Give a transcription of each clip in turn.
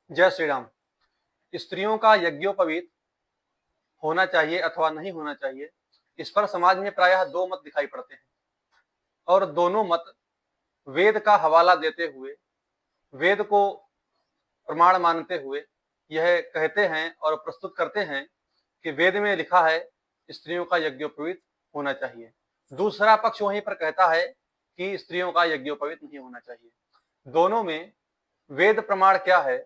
जय श्री राम। स्त्रियों का यज्ञोपवीत होना चाहिए अथवा नहीं होना चाहिए, इस पर समाज में प्रायः दो मत दिखाई पड़ते हैं और दोनों मत वेद का हवाला देते हुए, वेद को प्रमाण मानते हुए यह कहते हैं और प्रस्तुत करते हैं कि वेद में लिखा है स्त्रियों का यज्ञोपवीत होना चाहिए। दूसरा पक्ष वहीं पर कहता है कि स्त्रियों का यज्ञोपवीत नहीं होना चाहिए। दोनों में वेद प्रमाण क्या है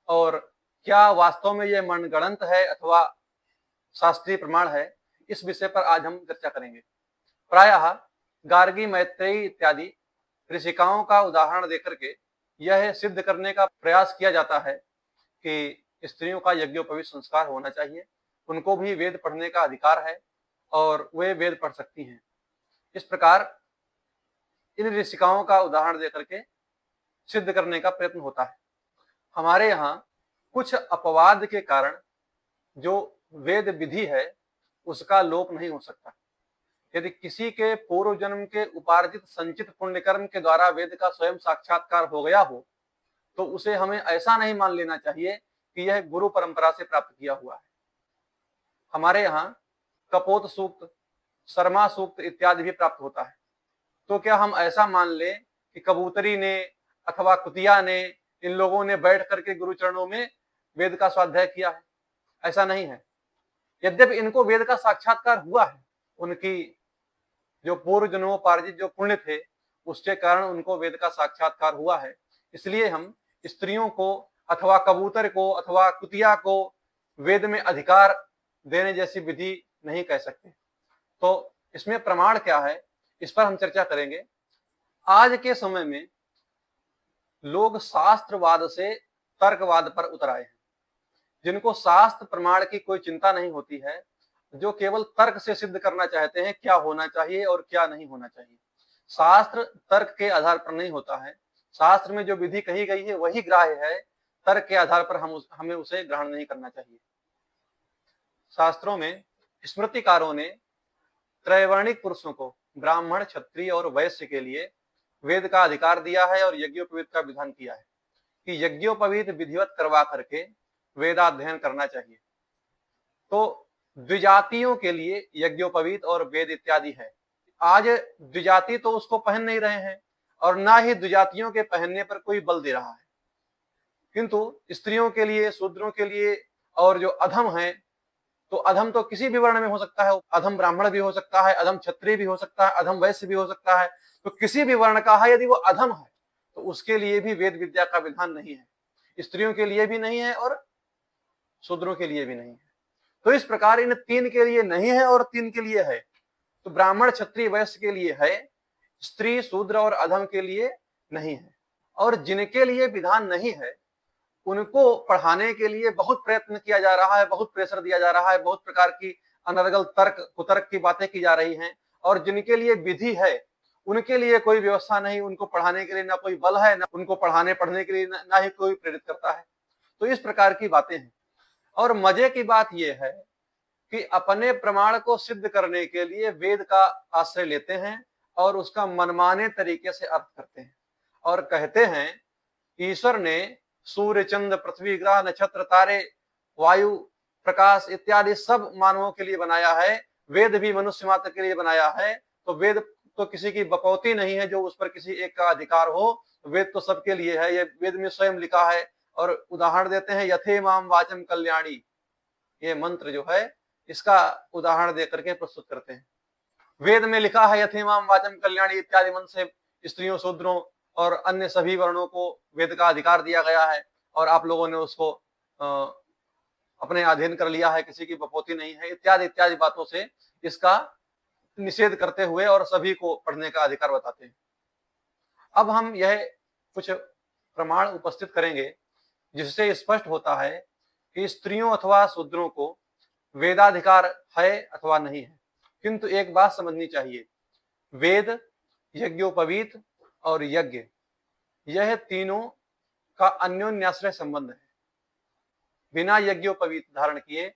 और क्या वास्तव में यह मनगढ़ंत है अथवा शास्त्रीय प्रमाण है, इस विषय पर आज हम चर्चा करेंगे। प्रायः गार्गी, मैत्रेयी इत्यादि ऋषिकाओं का उदाहरण देकर के यह सिद्ध करने का प्रयास किया जाता है कि स्त्रियों का यज्ञोपवीत संस्कार होना चाहिए, उनको भी वेद पढ़ने का अधिकार है और वे वेद पढ़ सकती हैं। इस प्रकार इन ऋषिकाओं का उदाहरण देकर के सिद्ध करने का प्रयत्न होता है। हमारे यहाँ कुछ अपवाद के कारण जो वेद विधि है उसका लोप नहीं हो सकता। यदि किसी के पूर्व जन्म के उपार्जित संचित पुण्य कर्म के द्वारा वेद का स्वयं साक्षात्कार हो गया हो, तो उसे हमें ऐसा नहीं मान लेना चाहिए कि यह गुरु परंपरा से प्राप्त किया हुआ है। हमारे यहाँ कपोत सूक्त, शर्मा सूक्त इत्यादि भी प्राप्त होता है। तो क्या हम ऐसा मान लें कि कबूतरी ने अथवा कुतिया ने, इन लोगों ने बैठ करके गुरु चरणों में वेद का स्वाध्याय किया है? ऐसा नहीं है। यद्यपि इनको वेद का साक्षात्कार हुआ है, उनकी जो पूर्व जन्मोपार्जित जो पुण्य थे उसके कारण उनको वेद का साक्षात्कार हुआ है। इसलिए हम स्त्रियों को अथवा कबूतर को अथवा कुतिया को वेद में अधिकार देने जैसी विधि नहीं कह सकते। तो इसमें प्रमाण क्या है, इस पर हम चर्चा करेंगे। आज के समय में लोग शास्त्रवाद से तर्कवाद पर उतर आए हैं, जिनको शास्त्र प्रमाण की कोई चिंता नहीं होती है, जो केवल तर्क से सिद्ध करना चाहते हैं क्या होना चाहिए और क्या नहीं होना चाहिए। शास्त्र तर्क के आधार पर नहीं होता है। शास्त्र में जो विधि कही गई है वही ग्राह्य है, तर्क के आधार पर हमें उसे ग्रहण नहीं करना चाहिए। शास्त्रों में स्मृतिकारों ने त्रैवर्णिक पुरुषों को, ब्राह्मण, क्षत्रिय और वैश्य के लिए वेद का अधिकार दिया है और यज्ञोपवीत का विधान किया है कि यज्ञोपवीत विधिवत करवा करके वेदाध्ययन करना चाहिए। तो द्विजातियों के लिए यज्ञोपवीत और वेद इत्यादि है। आज द्विजाति तो उसको पहन नहीं रहे हैं और ना ही द्विजातियों के पहनने पर कोई बल दे रहा है, किंतु स्त्रियों के लिए, शूद्रों के लिए और जो अधम है, तो अधम तो किसी भी वर्ण में हो सकता है। अधम ब्राह्मण भी हो सकता है, अधम क्षत्रिय भी हो सकता है, अधम वैश्य भी हो सकता है। तो किसी भी वर्ण का है, यदि वो अधम है तो उसके लिए भी वेद विद्या का विधान नहीं है। स्त्रियों के लिए भी नहीं है और शूद्रों के लिए भी नहीं है। तो इस प्रकार इन तीन के लिए नहीं है और तीन के लिए है। तो ब्राह्मण, क्षत्रिय, वैश्य के लिए है, स्त्री, शूद्र और अधम के लिए नहीं है। और जिनके लिए विधान नहीं है उनको पढ़ाने के लिए बहुत प्रयत्न किया जा रहा है, बहुत प्रेशर दिया जा रहा है, बहुत प्रकार की अनर्गल तर्क कुतर्क की बातें की जा रही हैं। और जिनके लिए विधि है उनके लिए कोई व्यवस्था नहीं, उनको पढ़ाने के लिए ना कोई बल है, ना उनको पढ़ाने पढ़ने के लिए ना ही कोई प्रेरित करता है। तो इस प्रकार की बातें हैं। और मजे की बात यह है कि अपने प्रमाण को सिद्ध करने के लिए वेद का आश्रय लेते हैं और उसका मनमाने तरीके से अर्थ करते हैं और कहते हैं ईश्वर ने सूर्य, चंद्र, पृथ्वी, ग्रह, नक्षत्र, तारे, वायु, प्रकाश इत्यादि सब मानवों के लिए बनाया है, वेद भी मनुष्य मात्र के लिए बनाया है। तो वेद तो किसी की बकौती नहीं है जो उस पर किसी एक का अधिकार हो। वेद तो सबके लिए है, ये वेद में स्वयं लिखा है। और उदाहरण देते हैं यथे माम वाचम कल्याणी, ये मंत्र जो है इसका उदाहरण देकर के प्रस्तुत करते हैं। वेद में लिखा है यथे माम वाचम कल्याणी इत्यादि मंत्र से स्त्रियों, शूद्रों और अन्य सभी वर्णों को वेद का अधिकार दिया गया है और आप लोगों ने उसको अपने अधीन कर लिया है, किसी की बपोती नहीं है, इत्यादि इत्यादि बातों से इसका निषेध करते हुए और सभी को पढ़ने का अधिकार बताते हैं। अब हम यह कुछ प्रमाण उपस्थित करेंगे जिससे स्पष्ट होता है कि स्त्रियों अथवा शूद्रों को वेदाधिकार है अथवा नहीं है। किंतु एक बात समझनी चाहिए, वेद, यज्ञोपवीत और यज्ञ, यह तीनों का अन्योन्याश्रय संबंध है। बिना यज्ञोपवीत धारण किए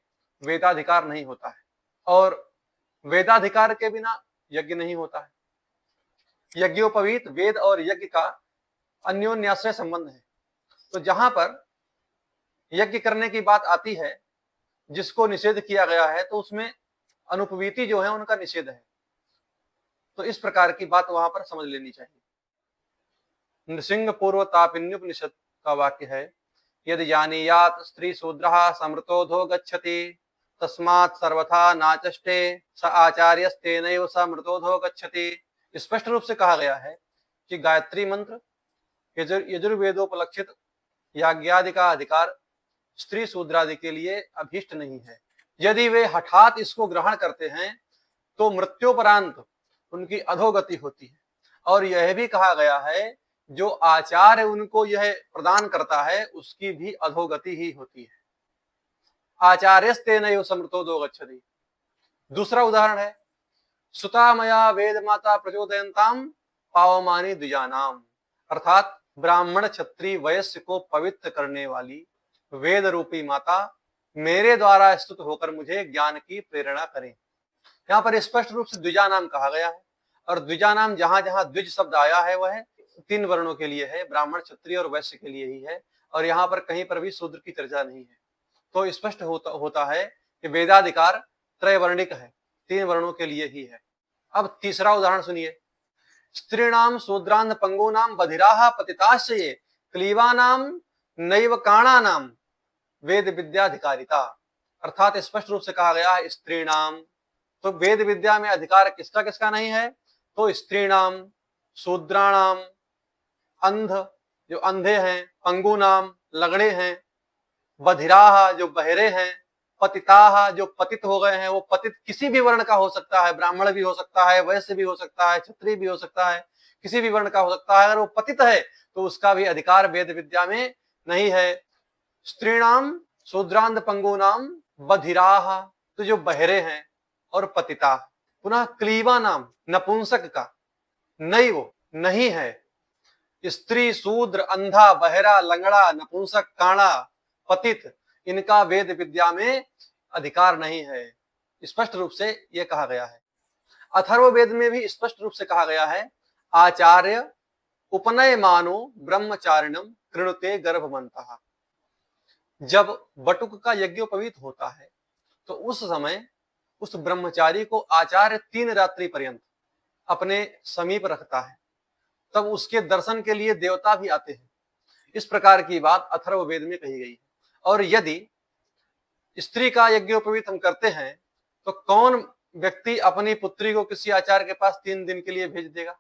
वेदाधिकार नहीं होता है और वेदाधिकार के बिना यज्ञ नहीं होता है। यज्ञोपवीत, वेद और यज्ञ का अन्योन्याश्रय संबंध है। तो जहां पर यज्ञ करने की बात आती है जिसको निषेध किया गया है तो उसमें अनुपवीति जो है उनका निषेध है। तो इस प्रकार की बात वहां पर समझ लेनी चाहिए। नृसिंह पूर्व तापिन्युपनिषद का वाक्य है, यदि जानीयात स्त्री शूद्रः समृतोधो गच्छति तस्मात् सर्वथा नाचष्टे स आचार्यस्तेनैव स मृतोधो गच्छति। स्पष्ट रूप से कहा गया है कि गायत्री मंत्र यजुर्वेदोपलक्षित याज्ञादि का अधिकार स्त्री शूद्रादि के लिए अभीष्ट नहीं है। यदि वे हठात इसको ग्रहण करते हैं तो मृत्योपरांत उनकी अधोगति होती है। और यह भी कहा गया है जो आचार्य उनको यह प्रदान करता है उसकी भी अधोगति ही होती है। आचार्यस्तेनैव समृतोधो गच्छति। दूसरा उदाहरण है, सुता मया वेद माता प्रचोदयन्ताम पावमानी द्विजानाम, अर्थात ब्राह्मण क्षत्रिय वैश्य को पवित्र करने वाली वेद रूपी माता मेरे द्वारा स्तुत होकर मुझे ज्ञान की प्रेरणा करें। यहाँ पर स्पष्ट रूप से द्विजा नाम कहा गया है। और द्विजा नाम जहां जहां द्विज शब्द आया है वह 3 वर्णों के लिए है, ब्राह्मण क्षत्रिय और वैश्य के लिए ही है। और यहाँ पर कहीं पर भी शूद्र की चर्चा नहीं है। तो स्पष्ट होता है कि वेदाधिकार त्रैवर्णिक है, 3 वर्णों के लिए ही है। अब तीसरा उदाहरण सुनिए, स्त्रीणाम शूद्रांध पंगूनाम बधिराः पतिताश्च ये क्लीवानाम नैव काणानाम वेद विद्याधिकारिता। अर्थात स्पष्ट रूप से कहा गया है स्त्रीणाम, तो वेद विद्या में अधिकार किसका किसका नहीं है, तो स्त्रीणाम, शूद्राणाम, अंध जो अंधे हैं, पंगुनाम लंगड़े हैं, बधिराह जो बहरे हैं, पतिताह जो पतित हो गए हैं। वो पतित किसी भी वर्ण का हो सकता है, ब्राह्मण भी हो सकता है, वैश्य भी हो सकता है, क्षत्रिय भी हो सकता है, किसी भी वर्ण का हो सकता है। अगर वो पतित है तो उसका भी अधिकार वेद विद्या में नहीं है। स्त्रीणाम शूद्रांध पंगूनाम बधिराह, तो जो बहरे हैं और पतिता। पुनः क्लीवा नाम नपुंसक का नहीं, वो नहीं है। स्त्री शूद्र अंधा बहरा लंगड़ा नपुंसक काणा पतित, इनका वेद विद्या में अधिकार नहीं है। स्पष्ट रूप से यह कहा गया है। अथर्ववेद में भी स्पष्ट रूप से कहा गया है, आचार्य उपनयमानो ब्रह्मचारिणम कृणुते गर्भमंतः। जब बटुक का यज्ञोपवीत होता है तो उस समय उस ब्रह्मचारी को आचार्य 3 रात्रि पर्यंत अपने समीप रखता है, तब उसके दर्शन के लिए देवता भी आते हैं। इस प्रकार की बात अथर्ववेद में कही गई है। और यदि स्त्री का यज्ञोपवीत हम करते हैं तो कौन व्यक्ति अपनी पुत्री को किसी आचार्य के पास 3 दिन के लिए भेज देगा,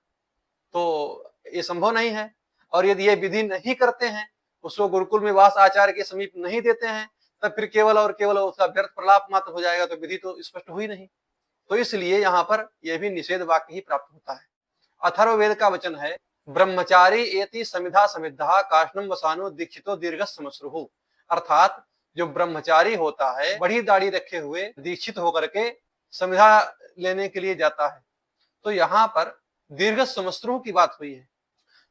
तो ये संभव नहीं है। और यदि ये विधि नहीं करते हैं, उसको गुरुकुल में वास आचार्य के समीप नहीं देते हैं, तब फिर केवल और केवल उसका व्यर्थ प्रलाप मात्र हो जाएगा, तो विधि तो स्पष्ट हुई नहीं। तो इसलिए यहाँ पर यह भी निषेध वाक्य ही प्राप्त होता है। अथर्ववेद का वचन है, ब्रह्मचारी एति समिधा समिद्धा काष्णम वसानो दीक्षितो दीर्घ समश्रुहु। अर्थात जो ब्रह्मचारी होता है बड़ी दाढ़ी रखे हुए दीक्षित होकर के समिधा लेने के लिए जाता है। तो यहाँ पर दीर्घ समश्रु की बात हुई है।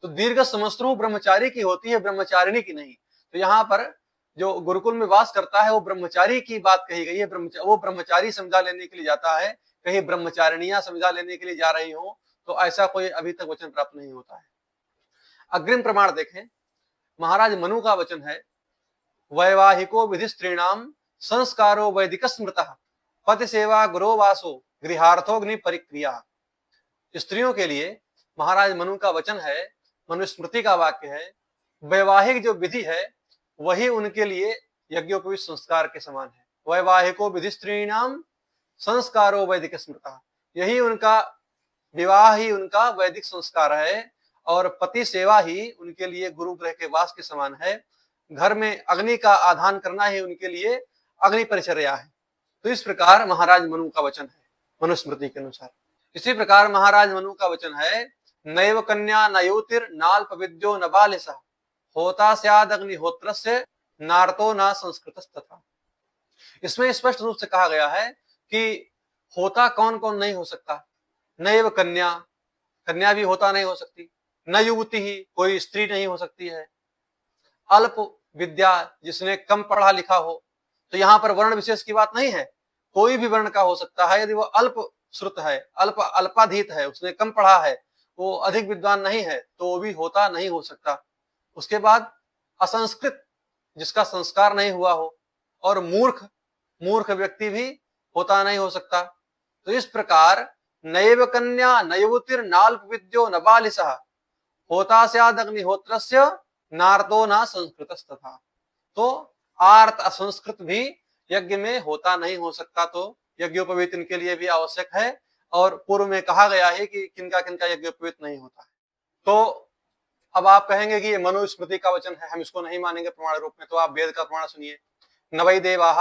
तो दीर्घ समश्रु ब्रह्मचारी की होती है, ब्रह्मचारिणी की नहीं। तो यहाँ पर जो गुरुकुल में वास करता है वो ब्रह्मचारी की बात कही गई है। वो ब्रह्मचारी समिधा लेने के लिए जाता है, कहीं ब्रह्मचारिणियां समिधा लेने के लिए जा रही हो, तो ऐसा कोई अभी तक वचन प्राप्त नहीं होता है। अग्रिम प्रमाण देखें, महाराज मनु का वचन है, वैवाहिको विधि स्त्रीणाम संस्कारो वैदिक स्मृतः पति सेवा गुरो वासो गृहार्थोग्नि परिक्रिया। स्त्रियों के लिए महाराज मनु का वचन है, मनुस्मृति का वाक्य है, वैवाहिक जो विधि है वही उनके लिए यज्ञोपवीत संस्कार के समान है। वैवाहिको विधि स्त्रीणाम संस्कारो वैदिक स्मृतः, यही उनका विवाह ही उनका वैदिक संस्कार है। और पति सेवा ही उनके लिए गुरु ग्रह के वास के समान है। घर में अग्नि का आधान करना ही उनके लिए अग्नि परिचर्या है। तो इस प्रकार महाराज मनु का वचन है मनुस्मृति के अनुसार। इसी प्रकार महाराज मनु का वचन है, नैव कन्या नयोतिर नाल्प विद्यो न बालिसः होता स्याद अग्निहोत्रस्य नार्तो न संस्कृतस्तथा। इसमें स्पष्ट रूप से कहा गया है कि होता कौन कौन नहीं हो सकता। नैव कन्या, कन्या भी होता नहीं हो सकती। न युवती ही, कोई स्त्री नहीं हो सकती है। अल्प विद्या, जिसने कम पढ़ा लिखा हो। तो यहाँ पर वर्ण विशेष की बात नहीं है, कोई भी वर्ण का हो सकता है। यदि वो अल्प श्रुत है, अल्पाधीत है, उसने कम पढ़ा है, वो अधिक विद्वान नहीं है, तो वो भी होता नहीं हो सकता। उसके बाद असंस्कृत, जिसका संस्कार नहीं हुआ हो, और मूर्ख व्यक्ति भी होता नहीं हो सकता। तो इस प्रकार नैव कन्या नैवुतिर नाल्प विद्यो न बालिसः होता स्याद अग्निहोत्रस्य नारदो न संस्कृतस्तथा। तो आर्त असंस्कृत भी यज्ञ में होता नहीं हो सकता, तो यज्ञोपवीत इनके लिए भी आवश्यक है। और पूर्व में कहा गया है कि किनका किनका यज्ञोपवीत नहीं होता है। तो अब आप कहेंगे कि ये मनुस्मृति का वचन है, हम इसको नहीं मानेंगे प्रमाण रूप में। तो आप वेद का प्रमाण सुनिए। न वै देवाः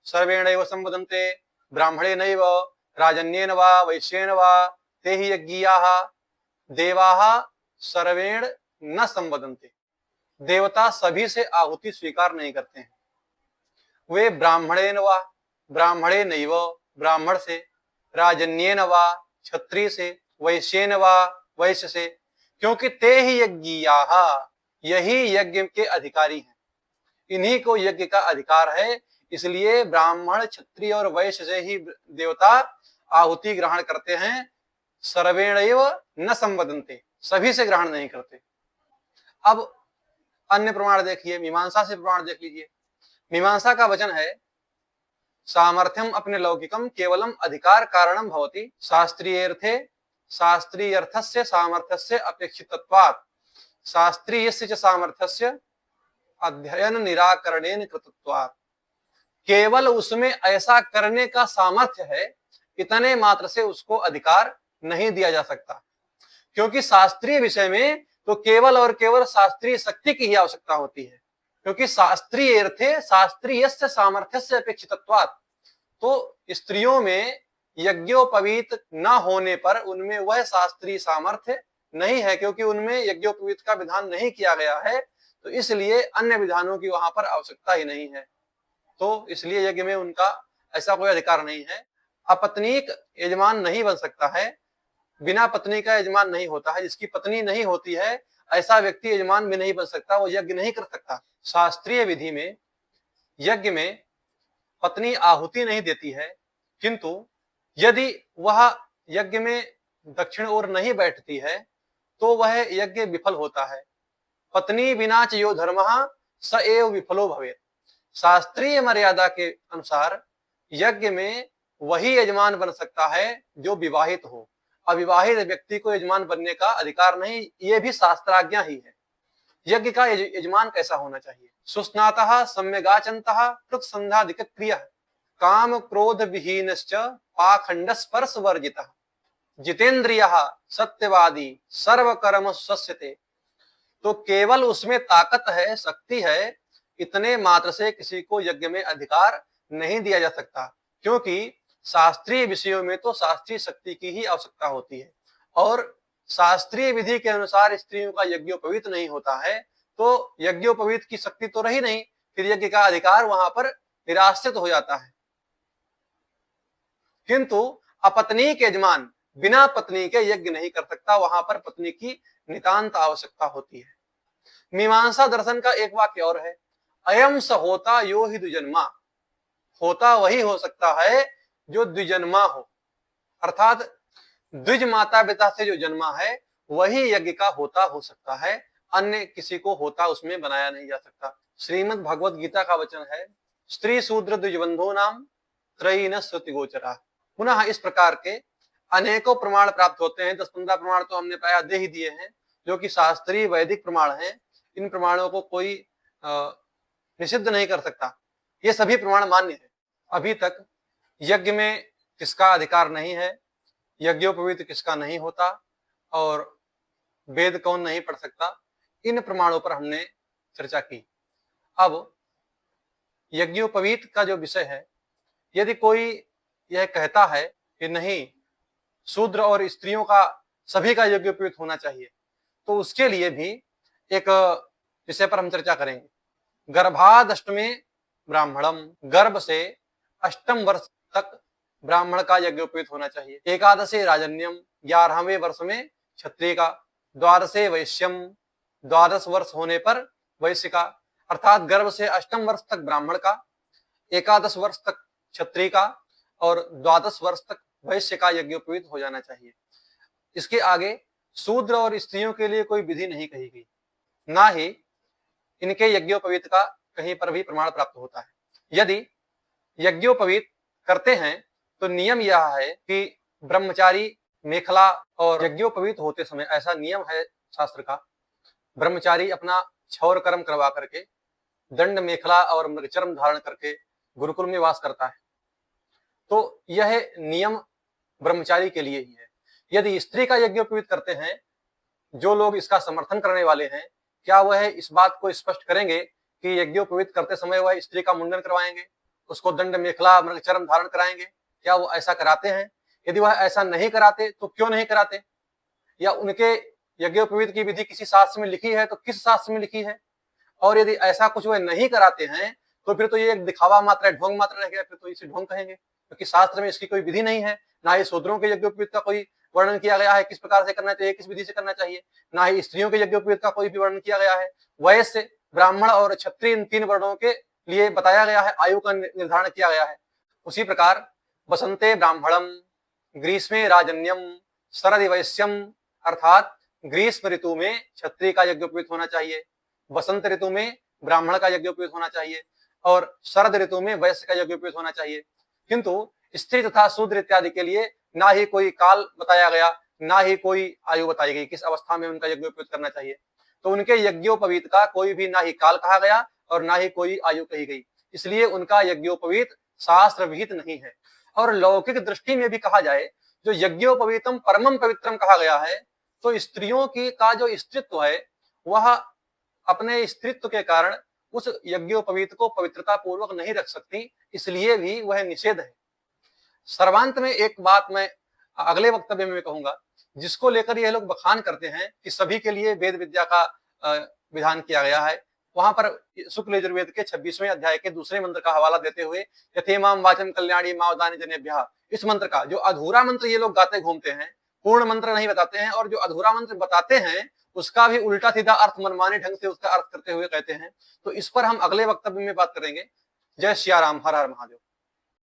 सर्वेणैव संवदन्ते ब्राह्मणेनैव राजन्येन वा वैश्येन वा ते हि यज्ञीयाः देवाः सर्वेण न संवदन्ते। देवता सभी से आहुति स्वीकार नहीं करते हैं। वे ब्राह्मणेन वा ब्राह्मणेनैव ब्राह्मण से, राजन्येन वा क्षत्रिय से, वैश्येन वा वैश्य से, क्योंकि ते ही यज्ञीयाः यही यज्ञ के अधिकारी हैं, इन्हीं को यज्ञ का अधिकार है। इसलिए ब्राह्मण क्षत्रिय और वैश्य से ही देवता आहुति ग्रहण करते हैं। सर्वेणैव न संवदन्ते, सभी से ग्रहण नहीं करते। अब अन्य प्रमाण देखिए, मीमांसा से प्रमाण देख लीजिए। मीमांसा का वचन है सामर्थ्यम अपने लौकिकम केवलम अधिकार कारणम भवति शास्त्रीयर्थे शास्त्रीयर्थस्य सामर्थ्यस्य अपेक्षितत्वात् शास्त्रीयस्य च सामर्थ्यस्य अध्ययन निराकरणेन कृतत्वात्। केवल उसमें ऐसा करने का सामर्थ्य है, इतने मात्र से उसको अधिकार नहीं दिया जा सकता। क्योंकि शास्त्रीय विषय में तो केवल और केवल शास्त्रीय शक्ति की ही आवश्यकता होती है, क्योंकि शास्त्रीय अर्थे शास्त्रीयस्य सामर्थ्यस्य अपेक्षितत्वात्। तो स्त्रियों में यज्ञोपवीत न होने पर उनमें वह शास्त्रीय सामर्थ्य नहीं है, क्योंकि उनमें यज्ञोपवीत का विधान नहीं किया गया है। तो इसलिए अन्य विधानों की वहां पर आवश्यकता ही नहीं है। तो इसलिए यज्ञ में उनका ऐसा कोई अधिकार नहीं है। अपत्नीक यजमान नहीं बन सकता है, बिना पत्नी का यजमान नहीं होता है। जिसकी पत्नी नहीं होती है ऐसा व्यक्ति यजमान भी नहीं बन सकता, वो यज्ञ नहीं कर सकता। शास्त्रीय विधि में यज्ञ में पत्नी आहुति नहीं देती है, किंतु यदि वह यज्ञ में दक्षिण ओर नहीं बैठती है तो वह यज्ञ विफल होता है। पत्नी बिना च यो धर्मः स एव विफलो भवेत्। शास्त्रीय मर्यादा के अनुसार यज्ञ में वही यजमान बन सकता है जो विवाहित हो। अविवाहित व्यक्ति को यजमान बनने का अधिकार नहीं, ये भी शास्त्राज्ञा ही है। यज्ञ का यजमान कैसा होना चाहिए? सुस्नातः सम्यगाचन्तः कृतसन्धाधिक क्रियः काम क्रोध विहीनश्च पाखंड स्पर्श वर्जितः जितेंद्रियः सत्यवादी सर्वकर्म स्वस्थते। तो केवल उसमें ताकत है, शक्ति है, इतने मात्र से किसी को यज्ञ में अधिकार नहीं दिया जा सकता। क्योंकि शास्त्रीय विषयों में तो शास्त्रीय शक्ति की ही आवश्यकता होती है, और शास्त्रीय विधि के अनुसार स्त्रियों का यज्ञोपवीत नहीं होता है, तो यज्ञोपवीत की शक्ति तो रही नहीं, फिर यज्ञ का अधिकार वहां पर निराश्रित हो जाता है। किंतु अपत्नीक यजमान बिना पत्नी के यज्ञ नहीं कर सकता, वहां पर पत्नी की नितांत आवश्यकता होती है। मीमांसा दर्शन का एक वाक्य और है, अयम स होता यो हि द्विजन्मा। होता वही हो सकता है जो द्विजन्मा हो, अर्थात द्विज माता पिता से जो जन्मा है वही यज्ञ का होता हो सकता है, अन्य किसी को होता उसमें बनाया नहीं जा सकता। श्रीमद् भगवद गीता का वचन है, स्त्री शूद्र द्विजबंधो नाम त्रयी न श्रुति गोचरा। पुनः इस प्रकार के अनेकों प्रमाण प्राप्त होते हैं। 10-15 प्रमाण तो हमने प्राय दे ही दिए हैं, जो कि शास्त्रीय वैदिक प्रमाण हैं। इन प्रमाणों को कोई निषिद्ध नहीं कर सकता, ये सभी प्रमाण मान्य है। अभी तक यज्ञ में किसका अधिकार नहीं है, यज्ञोपवीत किसका नहीं होता, और वेद कौन नहीं पढ़ सकता, इन प्रमाणों पर हमने चर्चा की। अब यज्ञोपवीत का जो विषय है, यदि कोई यह कहता है कि नहीं शूद्र और स्त्रियों का सभी का यज्ञोपवीत होना चाहिए, तो उसके लिए भी एक विषय पर हम चर्चा करेंगे। गर्भाद अष्टमे ब्राह्मणम, गर्भ से अष्टम वर्ष तक ब्राह्मण का यज्ञोपवीत होना चाहिए। एकादशे राजन्यम, 11वें वर्ष में क्षत्रिय का। द्वादशे वैश्यम, 12 वर्ष होने पर वैश्य का, अर्थात गर्भ से अष्टम वर्ष तक ब्राह्मण का, 11 वर्ष तक क्षत्रिय का, और 12 वर्ष तक वैश्य का यज्ञोपवीत हो जाना चाहिए। इसके आगे शूद्र और स्त्रियों के लिए कोई विधि नहीं कही गई, ना ही इनके यज्ञोपवीत का कहीं पर भी प्रमाण प्राप्त होता है। यदि यज्ञोपवीत करते हैं तो नियम यह है कि ब्रह्मचारी मेखला और यज्ञोपवीत होते समय ऐसा नियम है शास्त्र का, ब्रह्मचारी अपना क्षौर कर्म करवा करके दंड मेखला और मृगचर्म धारण करके गुरुकुल में वास करता है। तो यह नियम ब्रह्मचारी के लिए ही है। यदि स्त्री का यज्ञोपवीत करते हैं, जो लोग इसका समर्थन करने वाले हैं, क्या वह इस बात को स्पष्ट करेंगे कि यज्ञोपवीत करते समय वह स्त्री का मुंडन करवाएंगे, उसको दंड मेखला मृगचर्म धारण कराएंगे? क्या वो ऐसा कराते हैं? यदि वह ऐसा नहीं कराते तो क्यों नहीं कराते? या उनके यज्ञोपवीत की विधि किसी शास्त्र में लिखी है तो किस शास्त्र में लिखी है? और यदि ऐसा कुछ वह नहीं कराते हैं तो फिर तो ये एक दिखावा मात्र है, ढोंग मात्र रह गया, फिर तो इसे ढोंग कहेंगे, क्योंकि शास्त्र में इसकी कोई विधि नहीं है। ना ही शूद्रों के यज्ञोपवीत का कोई वर्णन किया गया है किस प्रकार से करना चाहिए, किस विधि से करना चाहिए, ना ही स्त्रियों के यज्ञोपवीत का कोई भी वर्णन किया गया है। वैश्य, ब्राह्मण और क्षत्रिय इन 3 वर्णों के लिए बताया गया है, आयु का निर्धारण किया गया है। उसी प्रकार बसंते ब्राह्मणम, ग्रीष्मे राजन्यम, शरदि वैश्यम, अर्थात ग्रीष्म ऋतु में क्षत्रिय का यज्ञोपवीत होना चाहिए, बसंत ऋतु में ब्राह्मण का यज्ञोपवीत होना चाहिए और शरद ऋतु में वैश्य का यज्ञोपवीत होना चाहिए। किंतु स्त्री तथा शूद्र इत्यादि के लिए ना ही कोई काल बताया गया, ना ही कोई आयु बताई गई किस अवस्था में उनका यज्ञोपवीत करना चाहिए। तो उनके यज्ञोपवीत का कोई भी ना ही काल कहा गया और ना ही कोई आयु कही गई, इसलिए उनका यज्ञोपवीत शास्त्र विहित नहीं है। और लौकिक दृष्टि में भी कहा जाए, जो यज्ञोपवीतम परमम पवित्रम कहा गया है, तो स्त्रियों की का जो स्त्रीत्व है वह अपने स्त्रीत्व के कारण उस यज्ञोपवीत को पवित्रता पूर्वक नहीं रख सकती, इसलिए भी वह निषेध है। सर्वांत में एक बात मैं अगले वक्तव्य में कहूंगा, जिसको लेकर यह लोग बखान करते हैं कि सभी के लिए वेद विद्या का विधान किया गया है। वहां पर शुक्ल यजुर्वेद के 26वें अध्याय के दूसरे मंत्र का हवाला देते हुए यथेमाम वाचन कल्याणी मावदानी जनेभ्यः, इस मंत्र का जो अधूरा मंत्र ये लोग गाते घूमते हैं, पूर्ण मंत्र नहीं बताते हैं, और जो अधूरा मंत्र बताते हैं उसका भी उल्टा सीधा अर्थ मनमाने ढंग से उसका अर्थ करते हुए कहते हैं। तो इस पर हम अगले वक्तव्य में बात करेंगे। जय सिया राम, हर हर महादेव।